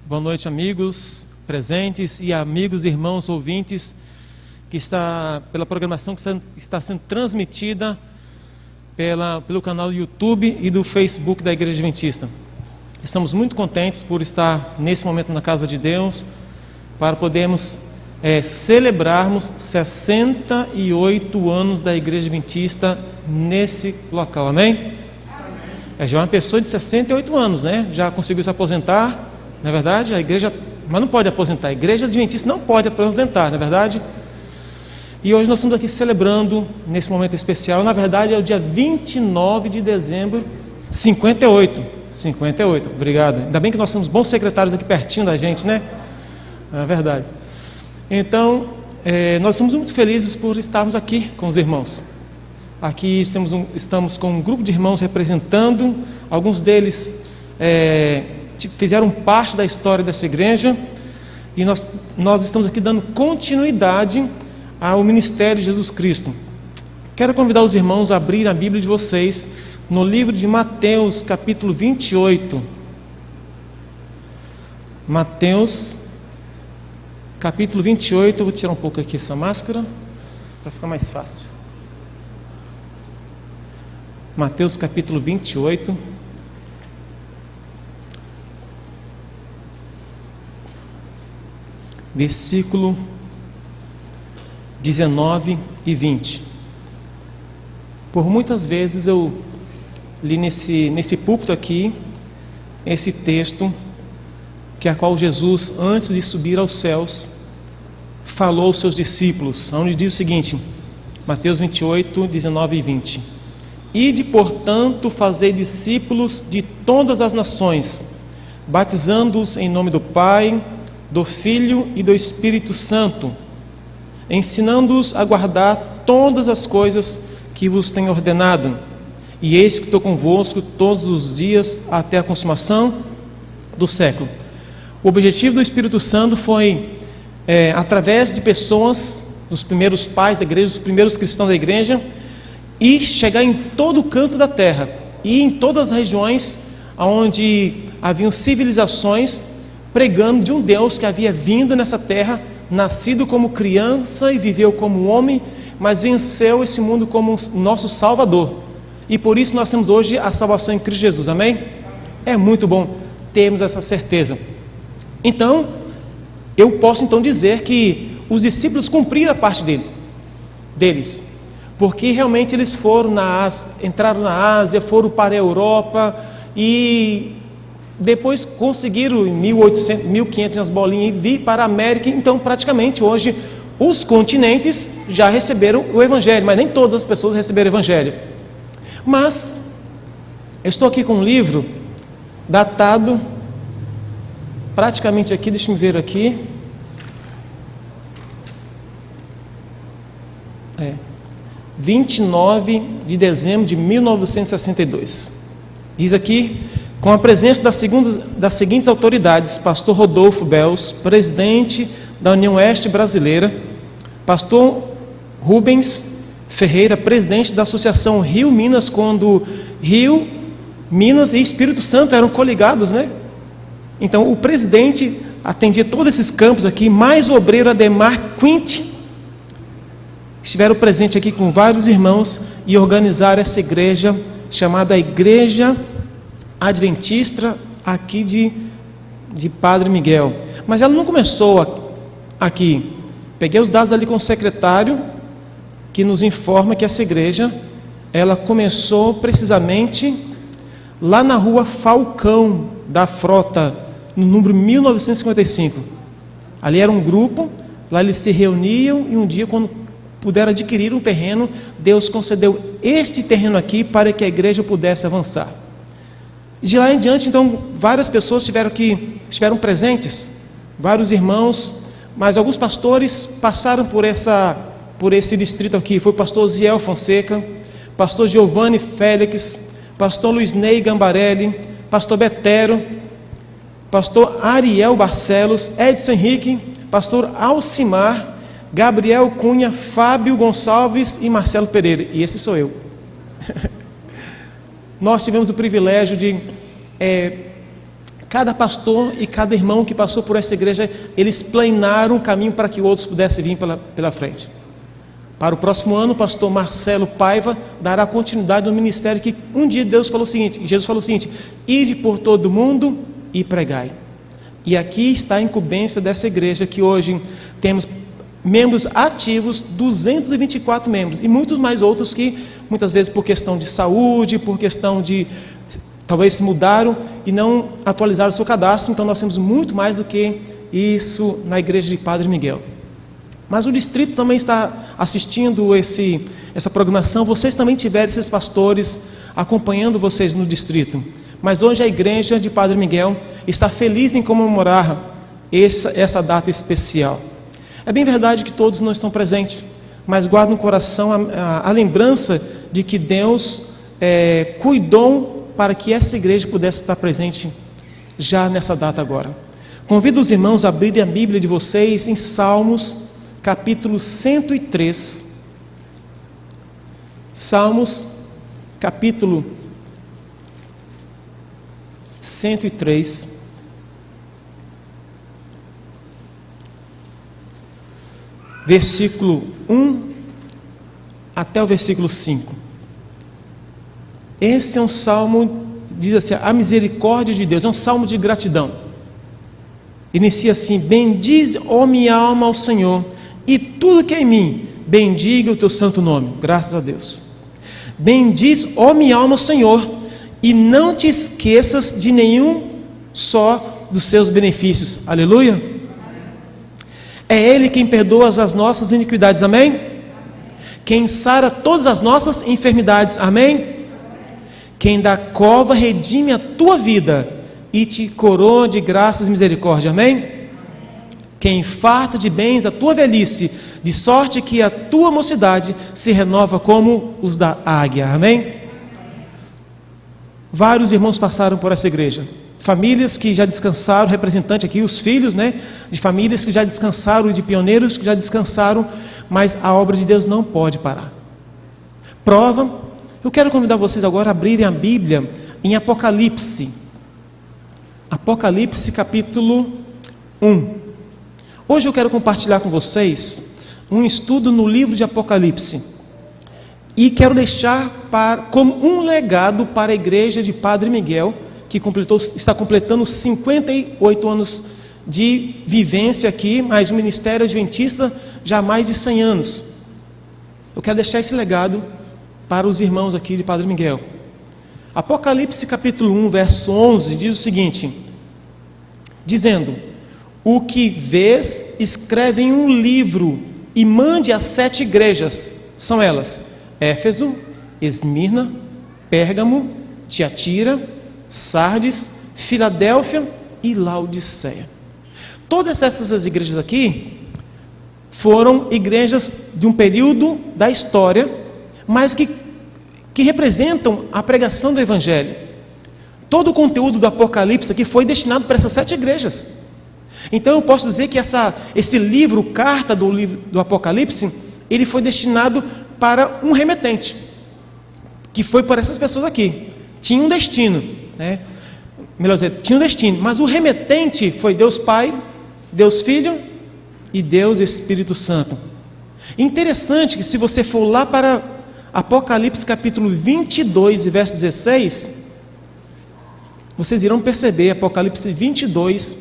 Boa noite, amigos presentes e amigos, irmãos, ouvintes, que está pela programação que está sendo transmitida pelo canal do YouTube e do Facebook da Igreja Adventista. Estamos muito contentes por estar nesse momento na casa de Deus, para podermos celebrarmos 68 anos da Igreja Adventista nesse local, amém? Já é uma pessoa de 68 anos, né? Já conseguiu se aposentar, não é verdade? A igreja, mas não pode aposentar, a Igreja Adventista não pode aposentar, não é verdade? E hoje nós estamos aqui celebrando, nesse momento especial, na verdade é o dia 29 de dezembro, 58, obrigado. Ainda bem que nós temos bons secretários aqui pertinho da gente, né? É verdade. Então, nós estamos muito felizes por estarmos aqui com os irmãos. Aqui estamos com um grupo de irmãos representando, alguns deles fizeram parte da história dessa igreja, e nós estamos aqui dando continuidade ao ministério de Jesus Cristo. Quero convidar os irmãos a abrir a Bíblia de vocês no livro de Mateus, capítulo 28. Mateus, capítulo 28, eu vou tirar um pouco aqui essa máscara, para ficar mais fácil. Mateus, capítulo 28. Versículo 19 e 20. Por muitas vezes eu li nesse púlpito aqui esse texto, que é a qual Jesus, antes de subir aos céus, falou aos seus discípulos, onde diz o seguinte, Mateus 28, 19 e 20: Ide, portanto, fazei discípulos de todas as nações, batizando-os em nome do Pai, do Filho e do Espírito Santo, ensinando-os a guardar todas as coisas que vos tenho ordenado. E eis que estou convosco todos os dias até a consumação do século. O objetivo do Espírito Santo foi, através de pessoas, dos primeiros pais da igreja, dos primeiros cristãos da igreja, e chegar em todo o canto da terra, e em todas as regiões onde haviam civilizações, pregando de um Deus que havia vindo nessa terra, nascido como criança e viveu como homem, mas venceu esse mundo como nosso Salvador. E por isso nós temos hoje a salvação em Cristo Jesus, amém? É muito bom termos essa certeza. Então, eu posso então dizer que os discípulos cumpriram a parte deles, porque realmente eles foram entraram na Ásia, foram para a Europa e depois conseguiram em 1500 nas bolinhas vir para a América. Então praticamente hoje os continentes já receberam o Evangelho, mas nem todas as pessoas receberam o Evangelho. Mas eu estou aqui com um livro datado praticamente aqui, deixa eu ver aqui, 29 de dezembro de 1962. Diz aqui: com a presença das seguintes autoridades: pastor Rodolfo Bels, presidente da União Oeste Brasileira; pastor Rubens Ferreira, presidente da Associação Rio Minas, quando Rio, Minas e Espírito Santo eram coligados, né? Então o presidente atendia todos esses campos aqui, mais o obreiro Ademar Quint, estiveram presentes aqui com vários irmãos e organizaram essa igreja, chamada Igreja Adventista aqui de Padre Miguel. Mas ela não começou aqui. Peguei os dados ali com o secretário, que nos informa que essa igreja, ela começou precisamente lá na rua Falcão da Frota, no número 1955. Ali era um grupo, lá eles se reuniam, e um dia, quando puderam adquirir um terreno, Deus concedeu este terreno aqui para que a igreja pudesse avançar. E de lá em diante, então, várias pessoas estiveram presentes, vários irmãos, mas alguns pastores passaram por esse distrito aqui. Foi o pastor Ziel Fonseca, pastor Giovanni Félix, pastor Luiz Ney Gambarelli, pastor Betero, pastor Ariel Barcelos, Edson Henrique, pastor Alcimar, Gabriel Cunha, Fábio Gonçalves e Marcelo Pereira. E esse sou eu. Nós tivemos o privilégio de Cada pastor e cada irmão que passou por essa igreja, eles planearam um caminho para que outros pudessem vir pela frente. Para o próximo ano, o pastor Marcelo Paiva dará continuidade no ministério que um dia Jesus falou o seguinte: ide por todo mundo e pregai. E aqui está a incumbência dessa igreja, que hoje temos membros ativos, 224 membros, e muitos mais outros que muitas vezes por questão de saúde, por questão de talvez se mudaram e não atualizaram o seu cadastro. Então nós temos muito mais do que isso na igreja de Padre Miguel. Mas o distrito também está assistindo essa programação. Vocês também tiveram esses pastores acompanhando vocês no distrito. Mas hoje a igreja de Padre Miguel está feliz em comemorar essa data especial. É bem verdade que todos não estão presentes, mas guarda no coração a lembrança de que Deus cuidou para que essa igreja pudesse estar presente já nessa data agora. Convido os irmãos a abrirem a Bíblia de vocês em Salmos, capítulo 103. Salmos, capítulo 103. Versículo 1 até o versículo 5. Esse é um salmo, diz assim, a misericórdia de Deus, é um salmo de gratidão. Inicia assim: bendize, ó minha alma, ao Senhor, e tudo que é em mim, bendiga o teu santo nome. Graças a Deus. Bendiz, ó minha alma, ao Senhor, e não te esqueças de nenhum só dos seus benefícios. Aleluia. É Ele quem perdoa as nossas iniquidades, amém? Quem sara todas as nossas enfermidades, amém? Quem da cova redime a tua vida e te coroa de graças e misericórdia, amém? Quem farta de bens a tua velhice, de sorte que a tua mocidade se renova como os da águia, amém? Vários irmãos passaram por essa igreja. Famílias que já descansaram, representante aqui, os filhos, de famílias que já descansaram e de pioneiros que já descansaram, mas a obra de Deus não pode parar. Prova, eu quero convidar vocês agora a abrirem a Bíblia em Apocalipse. Apocalipse capítulo 1. Hoje eu quero compartilhar com vocês um estudo no livro de Apocalipse. E quero deixar como um legado para a igreja de Padre Miguel, que está completando 58 anos de vivência aqui, mas o ministério adventista já há mais de 100 anos. Eu quero deixar esse legado para os irmãos aqui de Padre Miguel. Apocalipse capítulo 1, verso 11, diz o seguinte: dizendo: o que vês, escreve em um livro e mande às 7 igrejas, são elas: Éfeso, Esmirna, Pérgamo, Tiatira, Sardes, Filadélfia e Laodiceia. Todas essas igrejas aqui foram igrejas de um período da história, mas que representam a pregação do Evangelho. Todo o conteúdo do Apocalipse aqui foi destinado para essas 7 igrejas. Então eu posso dizer que esse livro, carta do Apocalipse, ele foi destinado para um remetente, que foi para essas pessoas aqui. Tinha um destino, melhor dizer, tinha um destino, mas o remetente foi Deus Pai, Deus Filho e Deus Espírito Santo. Interessante que se você for lá para Apocalipse capítulo 22 e verso 16, vocês irão perceber, Apocalipse 22,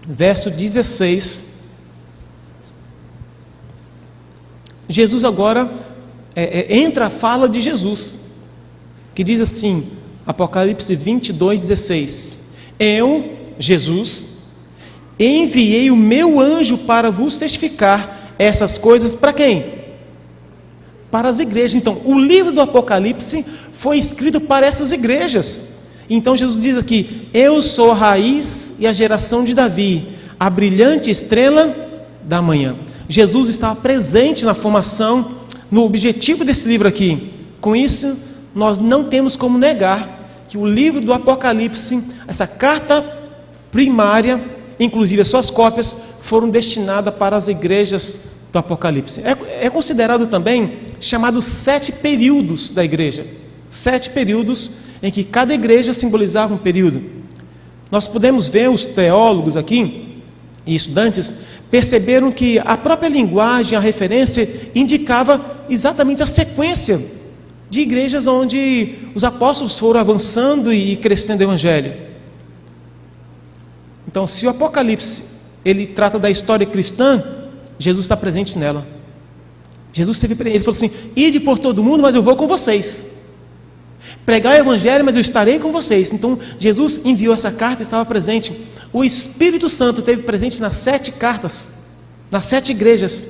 verso 16, Jesus agora entra a fala de Jesus, que diz assim, Apocalipse 22, 16: eu, Jesus, enviei o meu anjo para vos testificar essas coisas para quem? Para as igrejas. Então, o livro do Apocalipse foi escrito para essas igrejas. Então Jesus diz aqui: eu sou a raiz e a geração de Davi, a brilhante estrela da manhã. Jesus estava presente na formação, no objetivo desse livro aqui. Com isso, nós não temos como negar que o livro do Apocalipse, essa carta primária, inclusive as suas cópias, foram destinadas para as igrejas do Apocalipse. É considerado também chamado 7 períodos da igreja. 7 períodos em que cada igreja simbolizava um período. nós podemos ver os teólogos aqui e estudantes perceberam que a própria linguagem, a referência, indicava exatamente a sequência de igrejas onde os apóstolos foram avançando e crescendo o evangelho. Então, se o Apocalipse ele trata da história cristã, Jesus está presente nela. Jesus ele falou assim: ide por todo mundo, mas eu vou com vocês. Pregar o evangelho, mas eu estarei com vocês. Então, Jesus enviou essa carta e estava presente. O Espírito Santo esteve presente nas 7 cartas, nas 7 igrejas.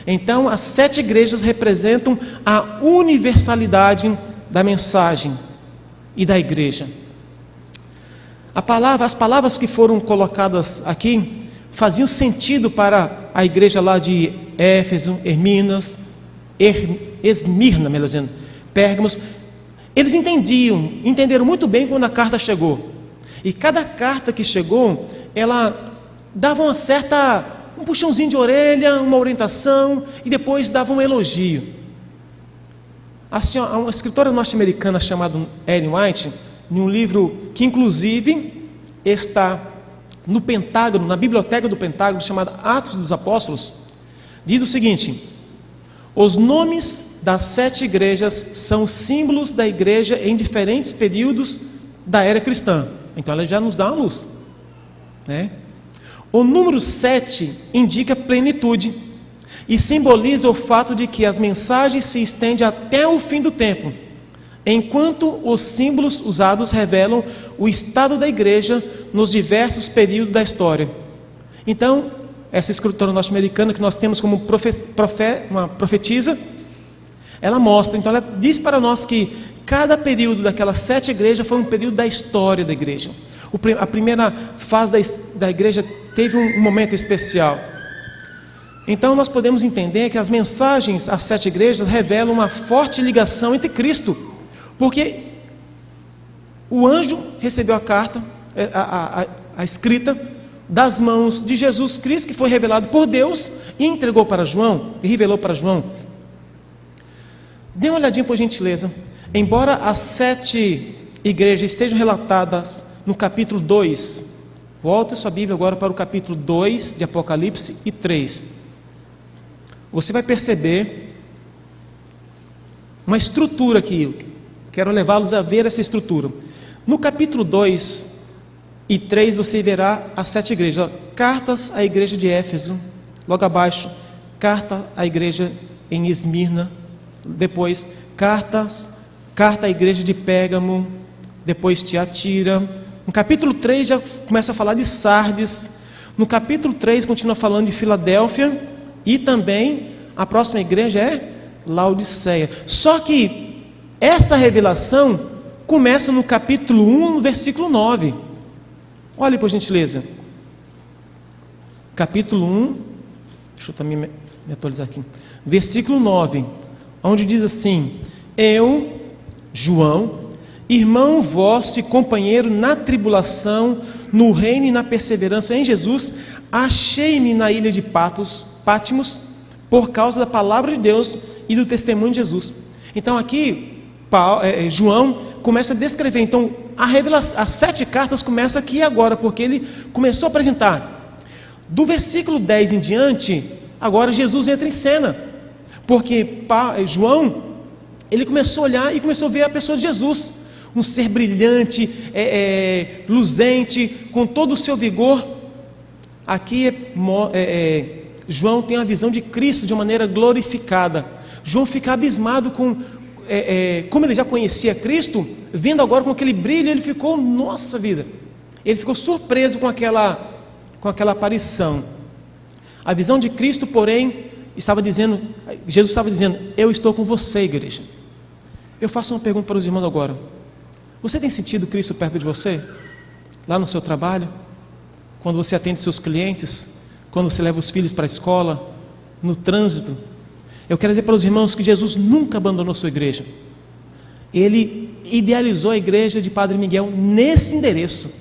Então, as 7 igrejas representam a universalidade da mensagem e da igreja. As palavras que foram colocadas aqui faziam sentido para a igreja lá de Éfeso, Esmirna, melhor dizendo, Pérgamos. Eles entenderam muito bem quando a carta chegou. E cada carta que chegou, ela dava um puxãozinho de orelha, uma orientação, e depois dava um elogio. Uma escritora norte-americana chamada Ellen White, em um livro que inclusive está no Pentágono, na biblioteca do Pentágono, chamada Atos dos Apóstolos, diz o seguinte: os nomes das 7 igrejas são símbolos da igreja em diferentes períodos da era cristã. Então ela já nos dá uma luz, né? O número 7 indica plenitude e simboliza o fato de que as mensagens se estendem até o fim do tempo, enquanto os símbolos usados revelam o estado da igreja nos diversos períodos da história. Então, essa escritora norte-americana que nós temos como uma profetisa, ela mostra, então ela diz para nós que cada período daquelas 7 igrejas foi um período da história da igreja. A primeira fase da igreja teve um momento especial. Então nós podemos entender que as mensagens às 7 igrejas revelam uma forte ligação entre Cristo, porque o anjo recebeu a carta, a escrita, das mãos de Jesus Cristo, que foi revelado por Deus, e entregou para João, e revelou para João. Dê uma olhadinha por gentileza. Embora as 7 igrejas estejam relatadas no capítulo 2, volte sua Bíblia agora para o capítulo 2 de Apocalipse e 3. Você vai perceber uma estrutura aqui. Quero levá-los a ver essa estrutura. No capítulo 2 e 3 você verá as 7 igrejas. Cartas à igreja de Éfeso, logo abaixo, carta à igreja em Esmirna, depois carta à igreja de Pérgamo, depois Tiatira. No capítulo 3 já começa a falar de Sardes. No capítulo 3 continua falando de Filadélfia, e também a próxima igreja é Laodiceia. Só que essa revelação começa no capítulo 1, no versículo 9. Olhe por gentileza. Capítulo 1, deixa eu também me atualizar aqui. Versículo 9, onde diz assim: eu, João, irmão vosso e companheiro na tribulação, no reino e na perseverança em Jesus, achei-me na ilha de Patmos, por causa da palavra de Deus e do testemunho de Jesus. Então aqui, João começa a descrever, então as 7 cartas começam aqui agora, porque ele começou a apresentar. Do versículo 10 em diante, agora Jesus entra em cena, porque João, ele começou a olhar e começou a ver a pessoa de Jesus, um ser brilhante, luzente, com todo o seu vigor. Aqui João tem a visão de Cristo de uma maneira glorificada. João fica abismado com como ele já conhecia Cristo, vendo agora com aquele brilho, ele ficou, nossa vida, ele ficou surpreso com aquela aparição. A visão de Cristo, porém, Jesus estava dizendo: eu estou com você, igreja. Eu faço uma pergunta para os irmãos agora: você tem sentido Cristo perto de você? Lá no seu trabalho? Quando você atende seus clientes? Quando você leva os filhos para a escola? No trânsito? Eu quero dizer para os irmãos que Jesus nunca abandonou sua igreja. Ele idealizou a igreja de Padre Miguel nesse endereço,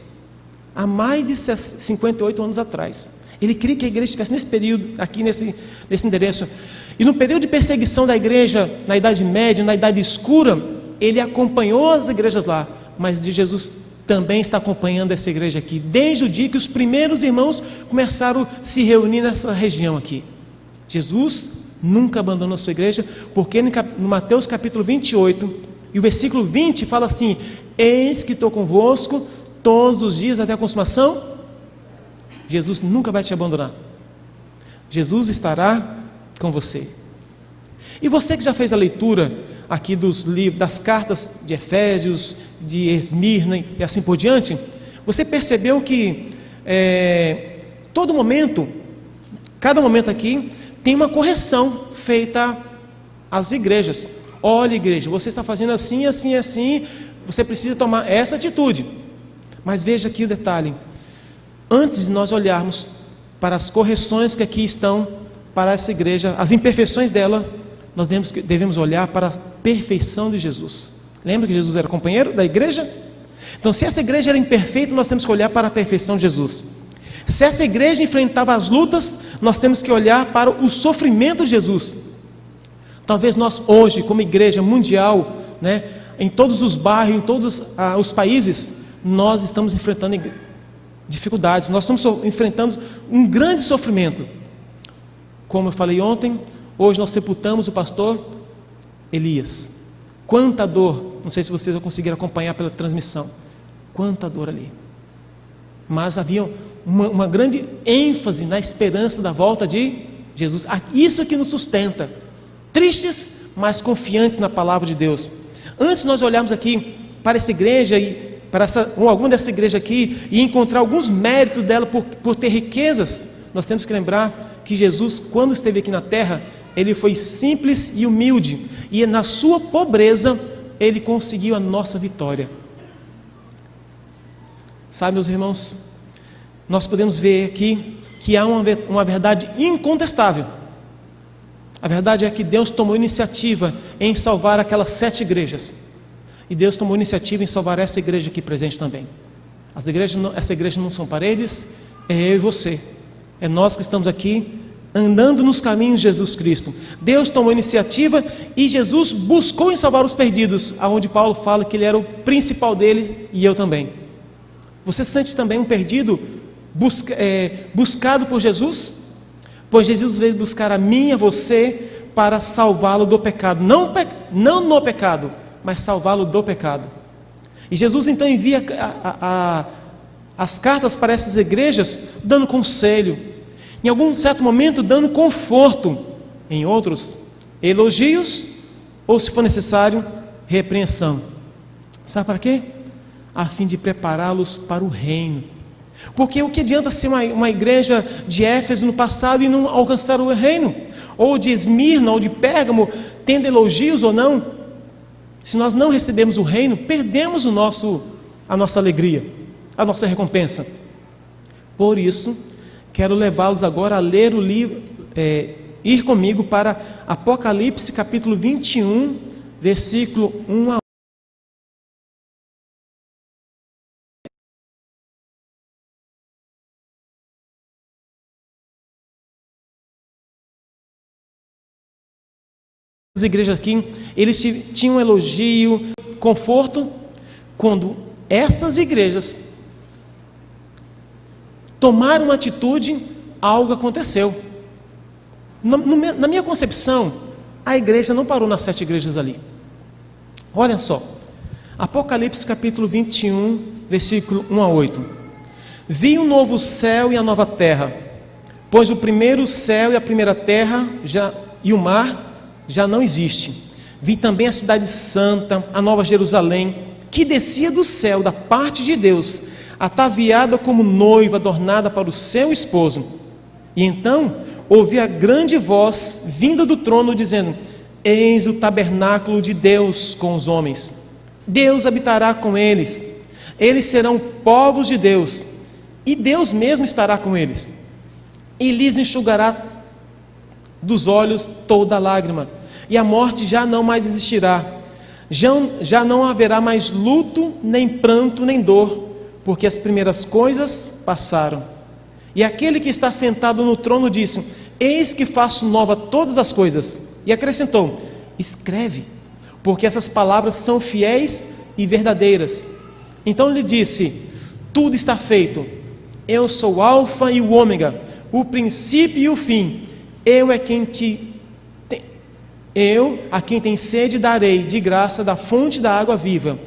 há mais de 58 anos atrás. Ele queria que a igreja estivesse nesse período, aqui nesse endereço. E no período de perseguição da igreja, na Idade Média, na Idade Escura, ele acompanhou as igrejas lá, mas Jesus também está acompanhando essa igreja aqui, desde o dia que os primeiros irmãos começaram a se reunir nessa região aqui. Jesus nunca abandonou a sua igreja, porque no Mateus capítulo 28, e o versículo 20 fala assim: eis que estou convosco todos os dias até a consumação. Jesus nunca vai te abandonar. Jesus estará com você. E você que já fez a leitura aqui dos livros, das cartas de Efésios, de Esmirna e assim por diante, você percebeu que todo momento, cada momento aqui, tem uma correção feita às igrejas. Olha, igreja, você está fazendo assim, assim, assim, você precisa tomar essa atitude. Mas veja aqui o detalhe: antes de nós olharmos para as correções que aqui estão para essa igreja, as imperfeições dela, nós devemos olhar para a perfeição de Jesus. Lembra que Jesus era companheiro da igreja? Então, se essa igreja era imperfeita, nós temos que olhar para a perfeição de Jesus. Se essa igreja enfrentava as lutas, nós temos que olhar para o sofrimento de Jesus. Talvez nós hoje, como igreja mundial, em todos os bairros, em todos os países, nós estamos enfrentando dificuldades, nós estamos enfrentando um grande sofrimento. Como eu falei ontem, hoje nós sepultamos o pastor Elias. Quanta dor, não sei se vocês vão conseguir acompanhar pela transmissão, quanta dor ali. Mas havia uma grande ênfase na esperança da volta de Jesus. Isso que nos sustenta, tristes, mas confiantes na palavra de Deus. Antes nós olharmos aqui para essa igreja e para alguma dessa igreja aqui e encontrar alguns méritos dela por ter riquezas, nós temos que lembrar que Jesus, quando esteve aqui na terra, ele foi simples e humilde, e na sua pobreza ele conseguiu a nossa vitória. Sabe, meus irmãos, nós podemos ver aqui que há uma verdade incontestável. A verdade é que Deus tomou iniciativa em salvar aquelas 7 igrejas, e Deus tomou iniciativa em salvar essa igreja aqui presente também. Essa igreja não são paredes, é eu e você, é nós que estamos aqui andando nos caminhos de Jesus Cristo. Deus tomou iniciativa e Jesus buscou em salvar os perdidos, aonde Paulo fala que ele era o principal deles, e eu também. Você se sente também um perdido buscado por Jesus? Pois Jesus veio buscar a mim e a você para salvá-lo do pecado, não no pecado, mas salvá-lo do pecado. E Jesus então envia as cartas para essas igrejas dando conselho, em algum certo momento dando conforto, em outros elogios, ou se for necessário, repreensão. Sabe para quê? A fim de prepará-los para o reino. Porque o que adianta ser uma igreja de Éfeso no passado e não alcançar o reino? Ou de Esmirna, ou de Pérgamo, tendo elogios ou não? Se nós não recebemos o reino, perdemos a nossa alegria, a nossa recompensa. Por isso, quero levá-los agora a ler o livro, ir comigo para Apocalipse capítulo 21, versículo 1 a 8. As igrejas aqui, eles tinham elogio, conforto, quando essas igrejas tomaram uma atitude, algo aconteceu. Na minha concepção, a igreja não parou nas 7 igrejas ali. Olha só, Apocalipse capítulo 21, versículo 1 a 8. Vi um novo céu e a nova terra, pois o primeiro céu e a primeira terra e o mar já não existe. Vi também a cidade santa, a nova Jerusalém, que descia do céu da parte de Deus, ataviada como noiva adornada para o seu esposo. E então ouvi a grande voz vinda do trono dizendo: eis o tabernáculo de Deus com os homens. Deus habitará com eles. Eles serão povos de Deus, e Deus mesmo estará com eles. E lhes enxugará dos olhos toda lágrima, e a morte já não mais existirá. Já não haverá mais luto, nem pranto, nem dor, porque as primeiras coisas passaram. E aquele que está sentado no trono disse: eis que faço nova todas as coisas. E acrescentou: escreve, porque essas palavras são fiéis e verdadeiras. Então ele disse: tudo está feito, eu sou o alfa e o ômega, o princípio e o fim. Eu a quem tem sede darei de graça da fonte da água viva.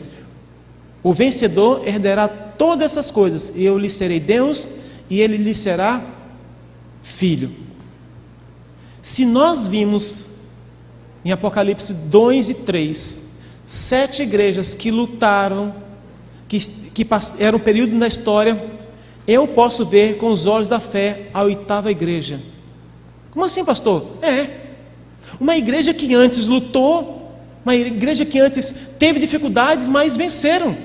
O vencedor herdará todas essas coisas, eu lhe serei Deus e ele lhe será filho. Se nós vimos em Apocalipse 2 e 3, 7 igrejas que lutaram, que era um período na história, eu posso ver com os olhos da fé a 8ª igreja. Como assim, pastor? Uma igreja que antes lutou, uma igreja que antes teve dificuldades, mas venceram.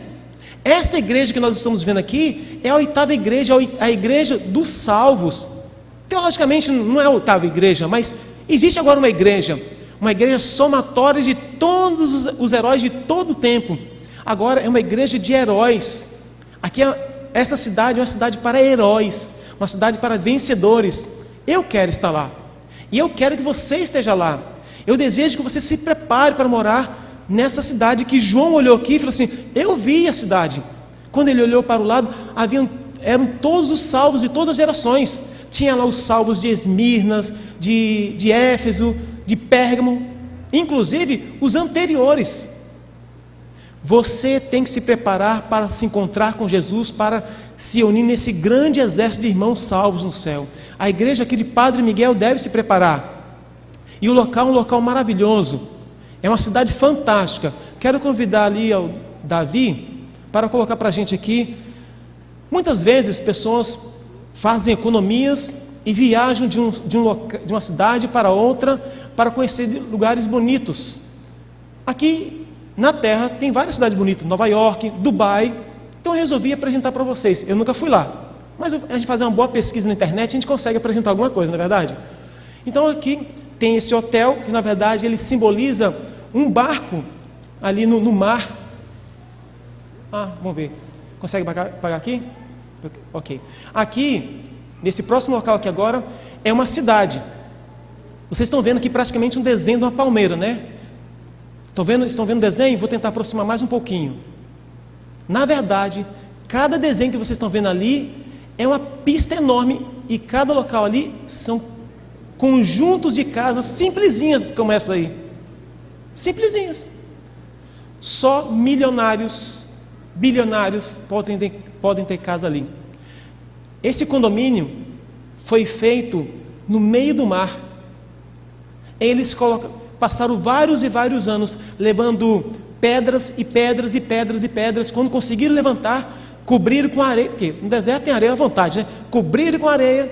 Essa igreja que nós estamos vendo aqui é a 8ª igreja, a igreja dos salvos. Teologicamente não é a 8ª igreja, mas existe agora uma igreja somatória de todos os heróis de todo o tempo. Agora é uma igreja de heróis. Aqui essa cidade é uma cidade para heróis, uma cidade para vencedores. Eu quero estar lá, e eu quero que você esteja lá. Eu desejo que você se prepare para morar nessa cidade que João olhou aqui e falou assim: eu vi a cidade. Quando ele olhou para o lado, eram todos os salvos de todas as gerações. Tinha lá os salvos de Esmirnas, de Éfeso, de Pérgamo, inclusive os anteriores. Você tem que se preparar para se encontrar com Jesus, para se unir nesse grande exército de irmãos salvos no céu. A igreja aqui de Padre Miguel deve se preparar. E o local é um local maravilhoso. É uma cidade fantástica. Quero convidar ali ao Davi para colocar para a gente aqui. Muitas vezes pessoas fazem economias e viajam de uma cidade para outra para conhecer lugares bonitos. Aqui na Terra tem várias cidades bonitas, Nova York, Dubai. Então eu resolvi apresentar para vocês. Eu nunca fui lá, mas a gente fazer uma boa pesquisa na internet, a gente consegue apresentar alguma coisa, não é verdade? Então aqui tem esse hotel, que na verdade ele simboliza um barco ali no mar. Vamos ver. Consegue pagar aqui? Ok. Aqui, nesse próximo local aqui agora, é uma cidade. Vocês estão vendo aqui praticamente um desenho de uma palmeira, né? Estão vendo o desenho? Vou tentar aproximar mais um pouquinho. Na verdade, cada desenho que vocês estão vendo ali é uma pista enorme, e cada local ali são conjuntos de casas simplesinhas como essa aí. Simplesinhas. Só milionários, bilionários podem ter casa ali. Esse condomínio foi feito no meio do mar. Eles passaram vários e vários anos levando pedras e pedras e pedras e pedras. Quando conseguiram levantar, cobriram com areia, porque no deserto tem areia à vontade, né? Cobriram com areia,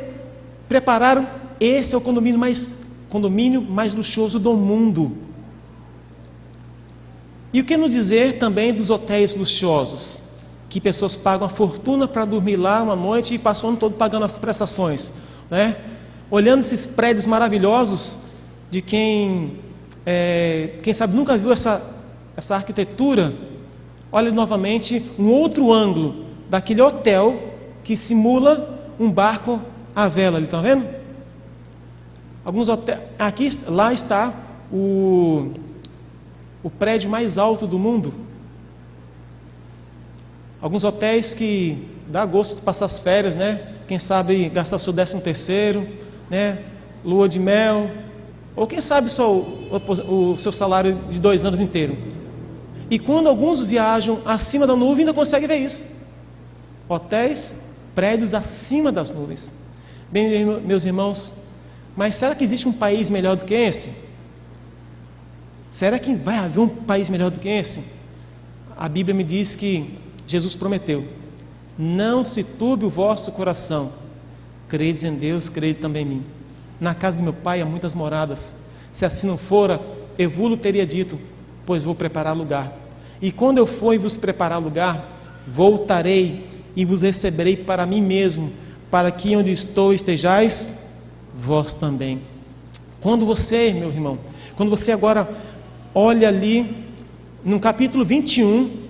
prepararam. Esse é o condomínio mais luxuoso do mundo. E o que nos dizer também dos hotéis luxuosos, que pessoas pagam a fortuna para dormir lá uma noite e passam o ano todo pagando as prestações, né? Olhando esses prédios maravilhosos de quem sabe nunca viu essa arquitetura, olha novamente um outro ângulo daquele hotel que simula um barco à vela. Ali, estão vendo? Alguns hotéis. Lá está o prédio mais alto do mundo. Alguns hotéis que dá gosto de passar as férias, né? Quem sabe gastar seu 13º, né? Lua de mel, ou quem sabe só o seu salário de 2 anos inteiro. E quando alguns viajam acima da nuvem, ainda conseguem ver isso. Hotéis, prédios acima das nuvens. Bem, meus irmãos, mas será que existe um país melhor do que esse? Será que vai haver um país melhor do que esse? A Bíblia me diz que Jesus prometeu: não se turbe o vosso coração, credes em Deus, credes também em mim. Na casa do meu pai há muitas moradas. Se assim não fora, eu vos teria dito, pois vou preparar lugar. E quando eu for e vos preparar lugar, voltarei e vos receberei para mim mesmo, para que onde estou estejais vós também. Quando você, meu irmão, quando você agora olha ali no capítulo 21,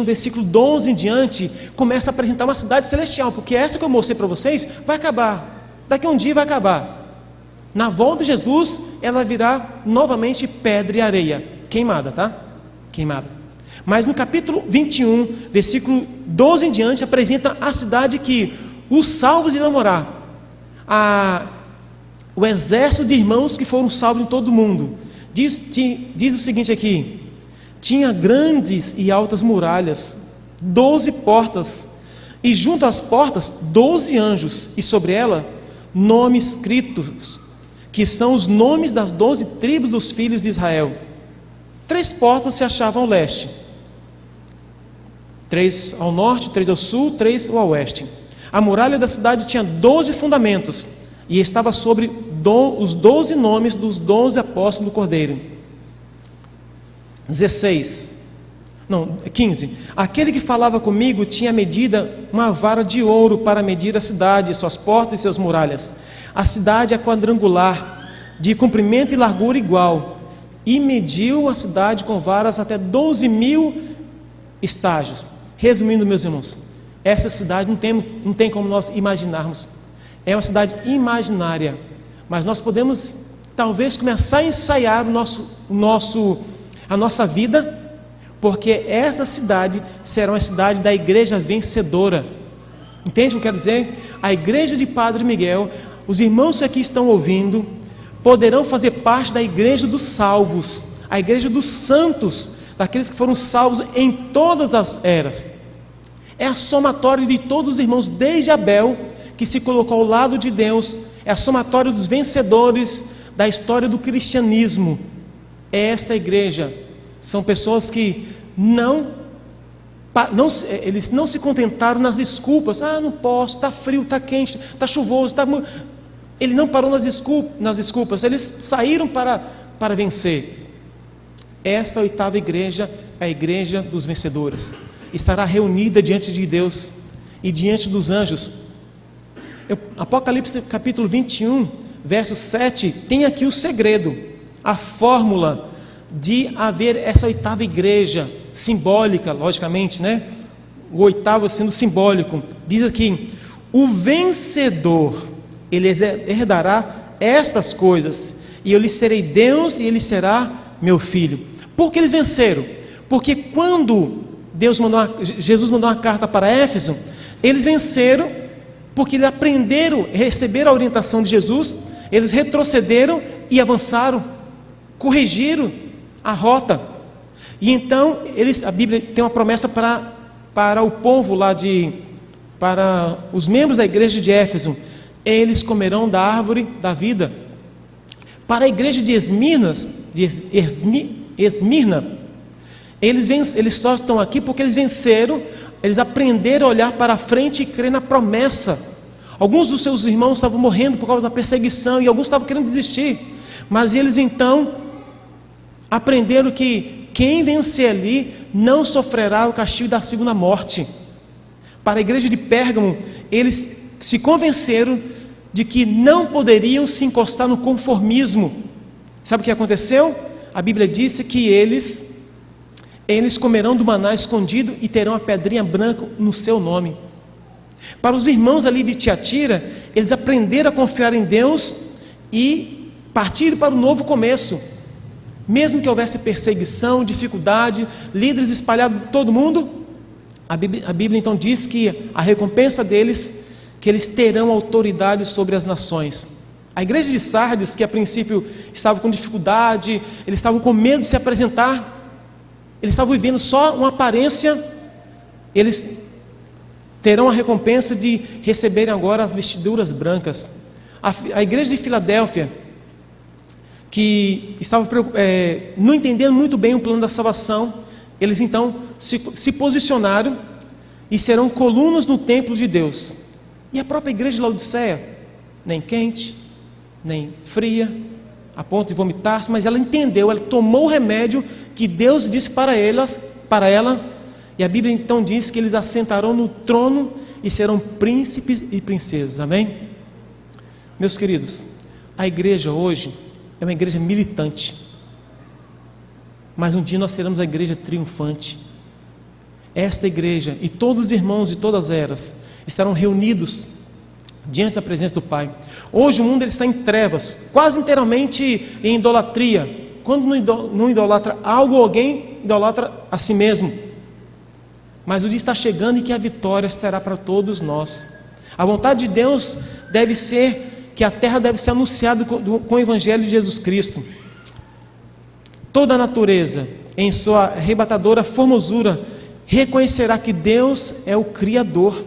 versículo 12 em diante, começa a apresentar uma cidade celestial, porque essa que eu mostrei para vocês vai acabar. Daqui a um dia vai acabar. Na volta de Jesus, ela virá novamente pedra e areia, queimada, tá? Queimada. Mas no capítulo 21, versículo 12 em diante, apresenta a cidade que os salvos irão morar. O exército de irmãos que foram salvos em todo o mundo. Diz o seguinte aqui: tinha grandes e altas muralhas, 12 portas, e junto às portas 12 anjos, e sobre ela nomes escritos, que são os nomes das 12 tribos dos filhos de Israel. 3 portas se achavam ao leste, 3 ao norte, 3 ao sul, 3 ao oeste. A muralha da cidade tinha 12 fundamentos, e estava sobre os 12 nomes dos 12 apóstolos do Cordeiro. 15. Aquele que falava comigo tinha medida uma vara de ouro para medir a cidade, suas portas e suas muralhas. A cidade é quadrangular, de comprimento e largura igual, e mediu a cidade com varas até 12.000 estágios. Resumindo, meus irmãos, essa cidade não tem como nós imaginarmos. É uma cidade imaginária, mas nós podemos talvez começar a ensaiar a nossa vida, porque essa cidade será uma cidade da igreja vencedora. Entende o que eu quero dizer? A igreja de Padre Miguel, os irmãos que aqui estão ouvindo, poderão fazer parte da igreja dos salvos, a igreja dos santos, daqueles que foram salvos em todas as eras. É a somatória de todos os irmãos, desde Abel, que se colocou ao lado de Deus, é a somatória dos vencedores da história do cristianismo. Esta igreja são pessoas que eles não se contentaram nas desculpas. Não posso, está frio, está quente, está chuvoso, ele não parou nas desculpas, eles saíram para vencer. Essa 8ª igreja é a igreja dos vencedores, estará reunida diante de Deus e diante dos anjos. Apocalipse capítulo 21, verso 7, tem aqui o segredo, a fórmula de haver essa 8ª igreja, simbólica, logicamente, né? O 8º sendo simbólico. Diz aqui: o vencedor, ele herdará estas coisas, e eu lhe serei Deus, e ele será meu filho. Por que eles venceram? Porque quando Jesus mandou uma carta para Éfeso, eles venceram porque eles aprenderam, receberam a orientação de Jesus, eles retrocederam e avançaram, corrigiram a rota. E então a Bíblia tem uma promessa para o povo lá para os membros da igreja de Éfeso: eles comerão da árvore da vida. Para a igreja de Esmirna, eles só estão aqui porque eles venceram, eles aprenderam a olhar para a frente e crer na promessa. Alguns dos seus irmãos estavam morrendo por causa da perseguição, e alguns estavam querendo desistir, mas eles então aprenderam que quem vencer ali não sofrerá o castigo da segunda morte. Para a igreja de Pérgamo, eles se convenceram de que não poderiam se encostar no conformismo. Sabe o que aconteceu? A Bíblia disse que eles comerão do maná escondido e terão a pedrinha branca no seu nome. Para os irmãos ali de Tiatira, eles aprenderam a confiar em Deus e partir para o novo começo. Mesmo que houvesse perseguição, dificuldade, líderes espalhados por todo mundo, a Bíblia então diz que a recompensa deles, que eles terão autoridade sobre as nações. A igreja de Sardes, que a princípio estava com dificuldade, eles estavam com medo de se apresentar, eles estavam vivendo só uma aparência, eles terão a recompensa de receberem agora as vestiduras brancas. A igreja de Filadélfia, que estava não entendendo muito bem o plano da salvação, eles então se posicionaram e serão colunas no templo de Deus. E a própria igreja de Laodiceia, nem quente, nem fria, a ponto de vomitar-se, mas ela entendeu, ela tomou o remédio que Deus disse para ela, e a Bíblia então diz que eles assentarão no trono e serão príncipes e princesas. Amém? Meus queridos, a igreja hoje é uma igreja militante, mas um dia nós seremos a igreja triunfante. Esta igreja e todos os irmãos de todas as eras estarão reunidos diante da presença do Pai. Hoje o mundo ele está em trevas, quase inteiramente em idolatria. Quando não idolatra algo ou alguém, idolatra a si mesmo. Mas o dia está chegando em que a vitória será para todos nós. A vontade de Deus deve ser que a terra deve ser anunciada com o Evangelho de Jesus Cristo. Toda a natureza, em sua arrebatadora formosura, reconhecerá que Deus é o Criador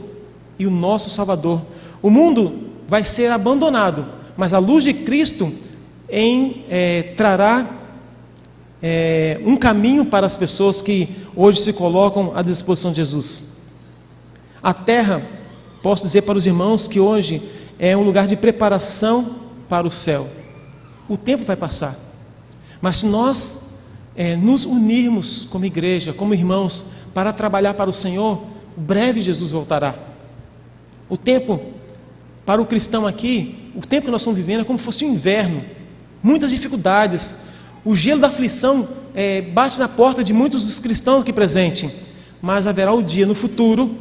e o nosso Salvador. O mundo vai ser abandonado, mas a luz de Cristo trará um caminho para as pessoas que hoje se colocam à disposição de Jesus. A terra, posso dizer para os irmãos que hoje é um lugar de preparação para o céu. O tempo vai passar, mas se nós nos unirmos como igreja, como irmãos, para trabalhar para o Senhor, breve Jesus voltará. O tempo para o cristão aqui, o tempo que nós estamos vivendo é como se fosse o inverno, muitas dificuldades, o gelo da aflição bate na porta de muitos dos cristãos aqui presentes, mas haverá o dia no futuro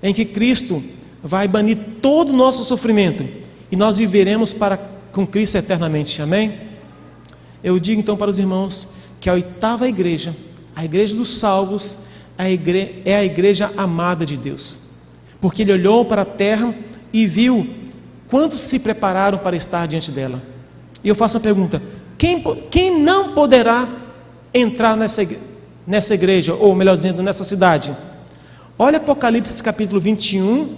em que Cristo vai banir todo o nosso sofrimento e nós viveremos com Cristo eternamente, amém? Eu digo então para os irmãos que a oitava igreja, a igreja dos salvos, é a igreja amada de Deus, porque Ele olhou para a terra e viu quantos se prepararam para estar diante dela. E eu faço a pergunta: quem não poderá entrar nessa igreja, ou melhor dizendo, nessa cidade? Olha Apocalipse capítulo 21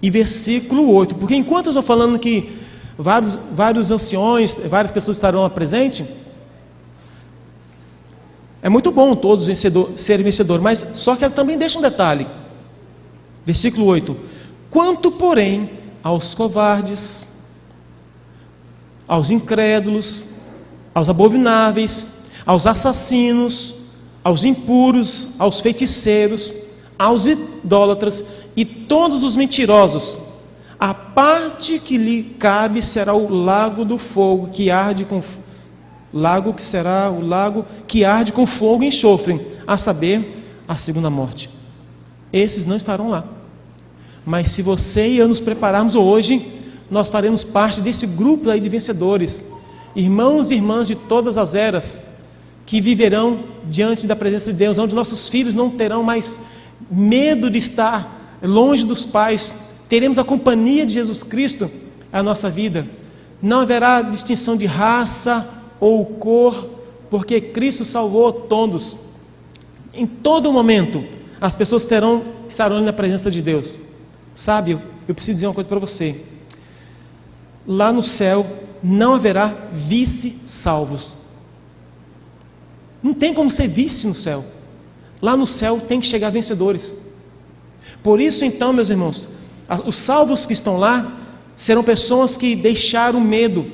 e versículo 8, porque enquanto eu estou falando que vários anciões, várias pessoas estarão presentes, é muito bom todos serem vencedores, mas só que ela também deixa um detalhe. Versículo 8: quanto porém aos covardes, aos incrédulos, aos abomináveis, aos assassinos, aos impuros, aos feiticeiros, aos idólatras e todos os mentirosos, a parte que lhe cabe será o lago do fogo que arde com lago que arde com fogo e enxofre, a saber, a segunda morte. Esses não estarão lá. Mas se você e eu nos prepararmos hoje, nós faremos parte desse grupo aí de vencedores, irmãos e irmãs de todas as eras, que viverão diante da presença de Deus, onde nossos filhos não terão mais medo de estar longe dos pais, teremos a companhia de Jesus Cristo a nossa vida, não haverá distinção de raça ou cor, porque Cristo salvou todos. Em todo momento as pessoas estarão na presença de Deus. Sabe, eu preciso dizer uma coisa para você: lá no céu não haverá vice-salvos. Não tem como ser vice no céu. Lá no céu tem que chegar vencedores. Por isso então, meus irmãos, os salvos que estão lá serão pessoas que deixaram o medo,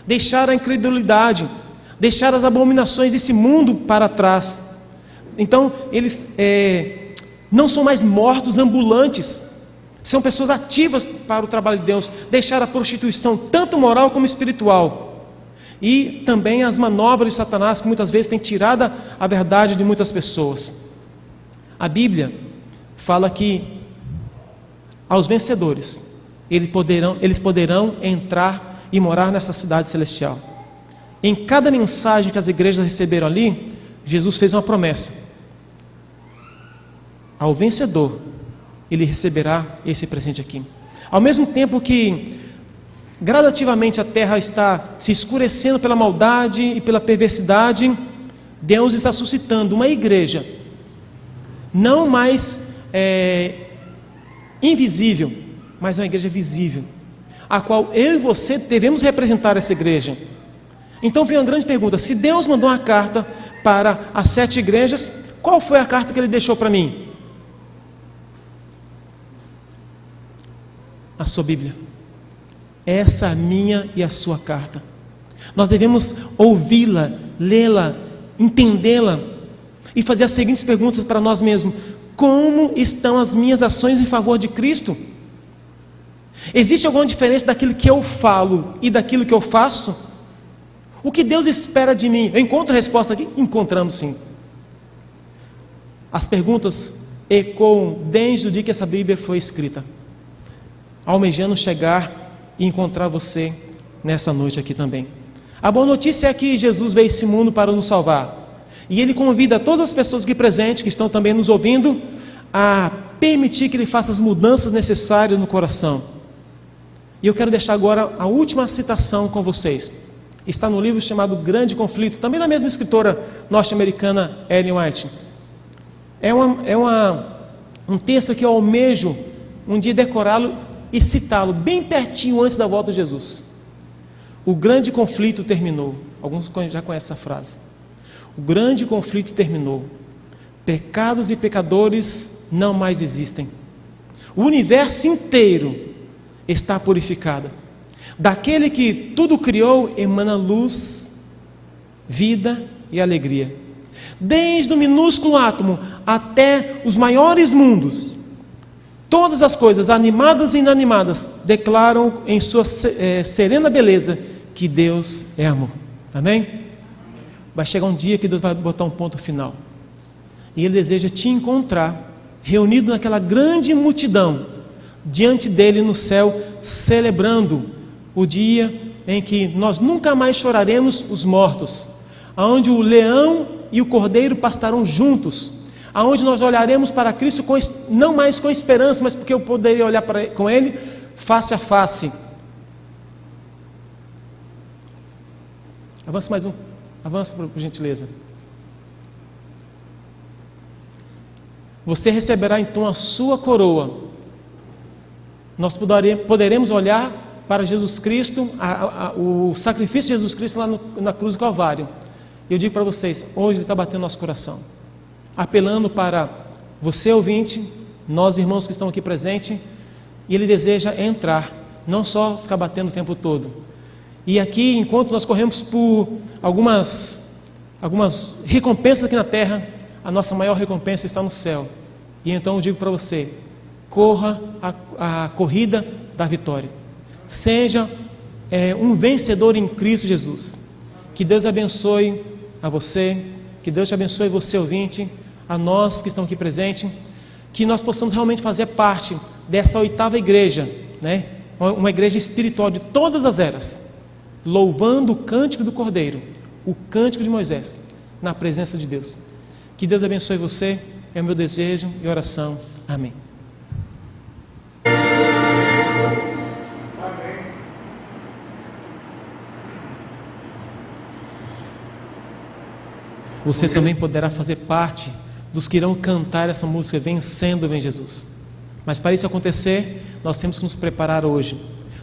deixaram a incredulidade, deixaram as abominações desse mundo para trás. Então eles não são mais mortos ambulantes, são pessoas ativas para o trabalho de Deus, deixaram a prostituição tanto moral como espiritual, e também as manobras de Satanás, que muitas vezes têm tirado a verdade de muitas pessoas. A Bíblia fala que aos vencedores eles poderão entrar e morar nessa cidade celestial. Em cada mensagem que as igrejas receberam ali, Jesus fez uma promessa: ao vencedor ele receberá esse presente aqui. Ao mesmo tempo que gradativamente a terra está se escurecendo pela maldade e pela perversidade, Deus está suscitando uma igreja não mais invisível, mas uma igreja visível, a qual eu e você devemos representar essa igreja. Então vem uma grande pergunta: se Deus mandou uma carta para as 7 igrejas, qual foi a carta que Ele deixou para mim? A sua Bíblia. Essa é a minha e a sua carta. Nós devemos ouvi-la, lê-la, entendê-la e fazer as seguintes perguntas para nós mesmos: como estão as minhas ações em favor de Cristo? Existe alguma diferença daquilo que eu falo e daquilo que eu faço? O que Deus espera de mim? Eu encontro a resposta aqui? Encontramos sim. As perguntas ecoam desde o dia que essa Bíblia foi escrita, almejando chegar e encontrar você nessa noite aqui também. A boa notícia é que Jesus veio a esse mundo para nos salvar, E Ele convida todas as pessoas aqui presentes, que estão também nos ouvindo, a permitir que Ele faça as mudanças necessárias no coração. E eu quero deixar agora a última citação com vocês. Está no livro chamado Grande Conflito, também da mesma escritora norte-americana Ellen White. É um texto que eu almejo um dia decorá-lo e citá-lo bem pertinho antes da volta de Jesus. O grande conflito terminou. Alguns já conhecem essa frase. O grande conflito terminou. Pecados e pecadores não mais existem. O universo inteiro está purificado. Daquele que tudo criou emana luz, vida e alegria. Desde o minúsculo átomo até os maiores mundos, todas as coisas, animadas e inanimadas, declaram em sua serena beleza que Deus é amor. Amém? Vai chegar um dia que Deus vai botar um ponto final. E Ele deseja te encontrar, reunido naquela grande multidão, diante dEle no céu, celebrando o dia em que nós nunca mais choraremos os mortos, aonde o leão e o cordeiro pastarão juntos, aonde nós olharemos para Cristo não mais com esperança, mas porque eu poderia olhar com Ele face a face. Avança mais um. Avança, por gentileza. Você receberá então a sua coroa. Nós poderemos olhar para Jesus Cristo, o sacrifício de Jesus Cristo lá na cruz do Calvário. E eu digo para vocês, hoje Ele está batendo no nosso coração, apelando para você ouvinte, nós irmãos que estão aqui presentes, e Ele deseja entrar, não só ficar batendo o tempo todo. E aqui, enquanto nós corremos por algumas recompensas aqui na terra, a nossa maior recompensa está no céu. E então eu digo para você, corra a corrida da vitória. Seja um vencedor em Cristo Jesus. Que Deus abençoe a você, que Deus te abençoe você ouvinte, a nós que estamos aqui presentes, que nós possamos realmente fazer parte dessa 8ª igreja, né? Uma igreja espiritual de todas as eras, louvando o cântico do Cordeiro, o cântico de Moisés, na presença de Deus. Que Deus abençoe você, é o meu desejo e oração. Amém. Você também poderá fazer parte dos que irão cantar essa música, Vencendo Vem Jesus. Mas para isso acontecer, nós temos que nos preparar hoje.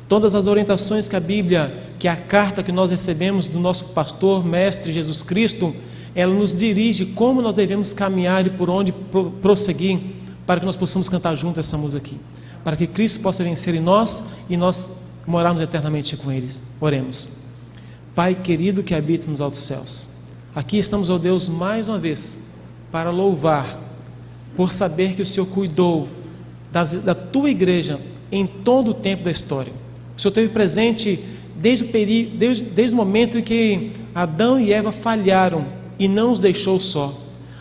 Todas as orientações que a Bíblia, que é a carta que nós recebemos do nosso pastor, mestre Jesus Cristo, ela nos dirige como nós devemos caminhar e por onde prosseguir, para que nós possamos cantar junto essa música aqui, para que Cristo possa vencer em nós e nós morarmos eternamente com Ele. Oremos. Pai querido que habita nos altos céus, aqui estamos, ó Deus, mais uma vez, para louvar, por saber que o Senhor cuidou da tua igreja em todo o tempo da história. O Senhor esteve presente desde o momento em que Adão e Eva falharam e não os deixou só.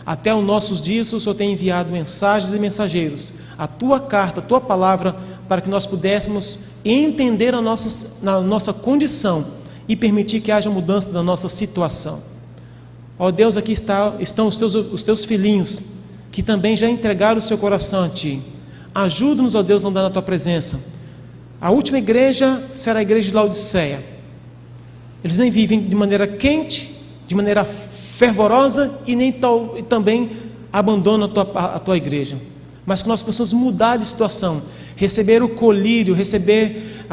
Até os nossos dias o Senhor tem enviado mensagens e mensageiros, a tua carta, a tua palavra, para que nós pudéssemos entender a nossa condição e permitir que haja mudança da nossa situação. Ó Deus, aqui estão os teus filhinhos, que também já entregaram o seu coração a Ti. Ajuda-nos, ó Deus, a andar na Tua presença. A última igreja será a igreja de Laodiceia. Eles nem vivem de maneira quente, de maneira fervorosa, e nem também abandonam a tua igreja. Mas que nós possamos mudar de situação, receber o colírio, receber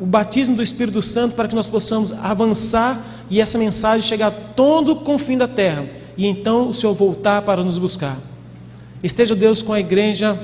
o batismo do Espírito Santo, para que nós possamos avançar e essa mensagem chegar a todo o confim da terra, e então o Senhor voltar para nos buscar. Esteja Deus com a igreja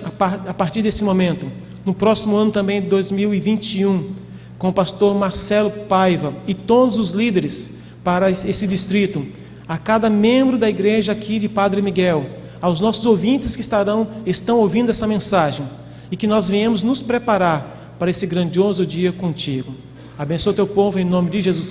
a partir desse momento, no próximo ano também, 2021, com o pastor Marcelo Paiva e todos os líderes para esse distrito, a cada membro da igreja aqui de Padre Miguel, aos nossos ouvintes que estão ouvindo essa mensagem, e que nós venhamos nos preparar para esse grandioso dia contigo. Abençoa o teu povo em nome de Jesus.